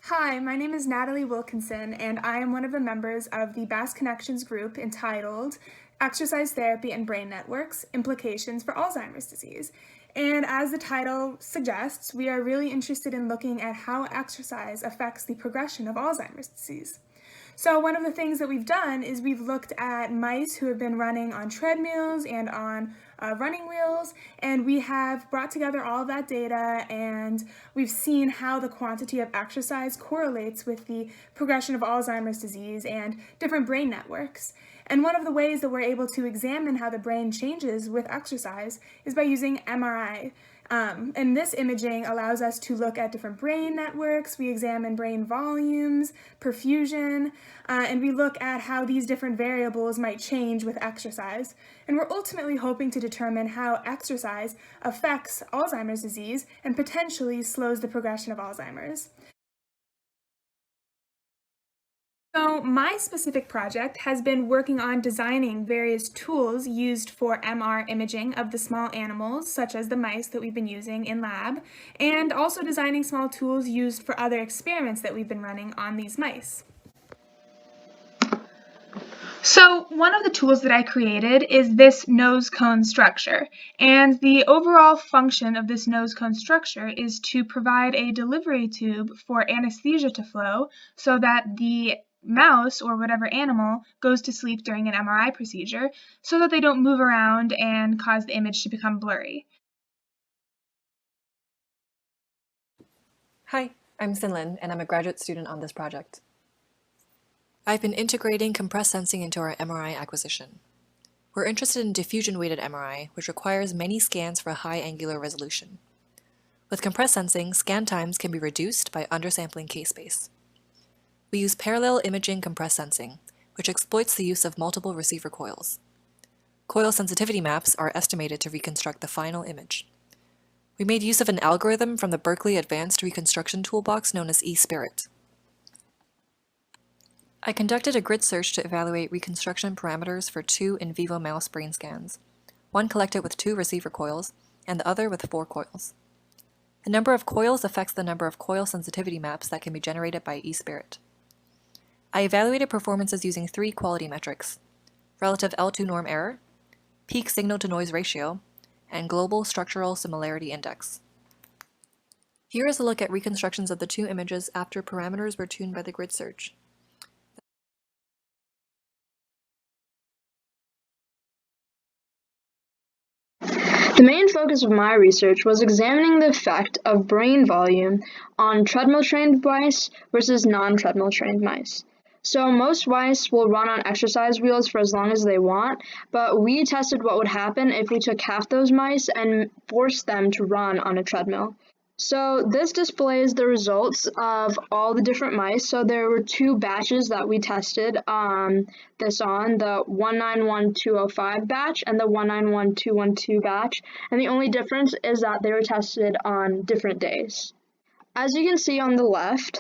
Hi, my name is Natalie Wilkinson, and I am one of the members of the Bass Connections group entitled Exercise Therapy and Brain Networks, Implications for Alzheimer's Disease. And as the title suggests, we are really interested in looking at how exercise affects the progression of Alzheimer's disease. So one of the things that we've done is we've looked at mice who have been running on treadmills and on running wheels, and we have brought together all of that data, and we've seen how the quantity of exercise correlates with the progression of Alzheimer's disease and different brain networks. And one of the ways that we're able to examine how the brain changes with exercise is by using MRI. And this imaging allows us to look at different brain networks. We examine brain volumes, perfusion, and we look at how these different variables might change with exercise. And we're ultimately hoping to determine how exercise affects Alzheimer's disease and potentially slows the progression of Alzheimer's. So my specific project has been working on designing various tools used for MR imaging of the small animals, such as the mice that we've been using in lab, and also designing small tools used for other experiments that we've been running on these mice. So one of the tools that I created is this nose cone structure, and the overall function of this nose cone structure is to provide a delivery tube for anesthesia to flow so that the mouse or whatever animal goes to sleep during an MRI procedure so that they don't move around and cause the image to become blurry. Hi, I'm Sinlin, and I'm a graduate student on this project. I've been integrating compressed sensing into our MRI acquisition. We're interested in diffusion-weighted MRI, which requires many scans for a high angular resolution. With compressed sensing, scan times can be reduced by undersampling case space. We use parallel imaging compressed sensing, which exploits the use of multiple receiver coils. Coil sensitivity maps are estimated to reconstruct the final image. We made use of an algorithm from the Berkeley Advanced Reconstruction Toolbox known as eSpirit. I conducted a grid search to evaluate reconstruction parameters for 2 in vivo mouse brain scans, one collected with 2 receiver coils, and the other with 4 coils. The number of coils affects the number of coil sensitivity maps that can be generated by eSpirit. I evaluated performances using 3 quality metrics: relative L2 norm error, peak signal-to-noise ratio, and global structural similarity index. Here is a look at reconstructions of the 2 images after parameters were tuned by the grid search. The main focus of my research was examining the effect of brain volume on treadmill-trained mice versus non-treadmill trained mice. So most mice will run on exercise wheels for as long as they want, but we tested what would happen if we took half those mice and forced them to run on a treadmill. So this displays the results of all the different mice. So there were 2 batches that we tested this on, the 191205 batch and the 191212 batch. And the only difference is that they were tested on different days. As you can see on the left,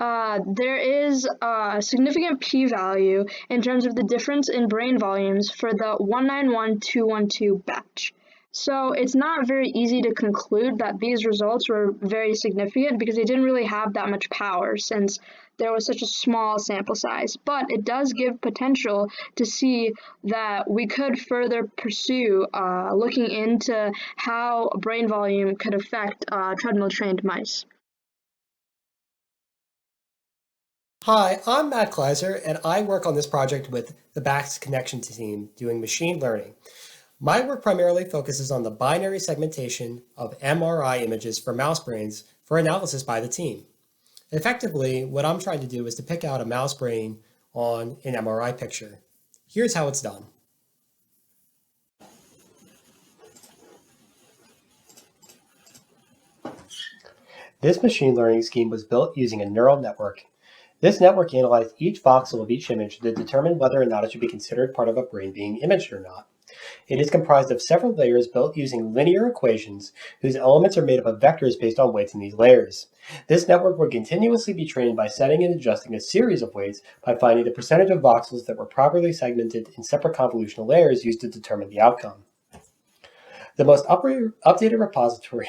there is a significant p-value in terms of the difference in brain volumes for the 191212 batch. So it's not very easy to conclude that these results were very significant because they didn't really have that much power since there was such a small sample size. But it does give potential to see that we could further pursue looking into how brain volume could affect treadmill-trained mice. Hi, I'm Matt Kleiser, and I work on this project with the Bass Connections team doing machine learning. My work primarily focuses on the binary segmentation of MRI images for mouse brains for analysis by the team. Effectively, what I'm trying to do is to pick out a mouse brain on an MRI picture. Here's how it's done. This machine learning scheme was built using a neural network. This network analyzed each voxel of each image to determine whether or not it should be considered part of a brain being imaged or not. It is comprised of several layers built using linear equations whose elements are made up of vectors based on weights in these layers. This network would continuously be trained by setting and adjusting a series of weights by finding the percentage of voxels that were properly segmented in separate convolutional layers used to determine the outcome. The most updated repository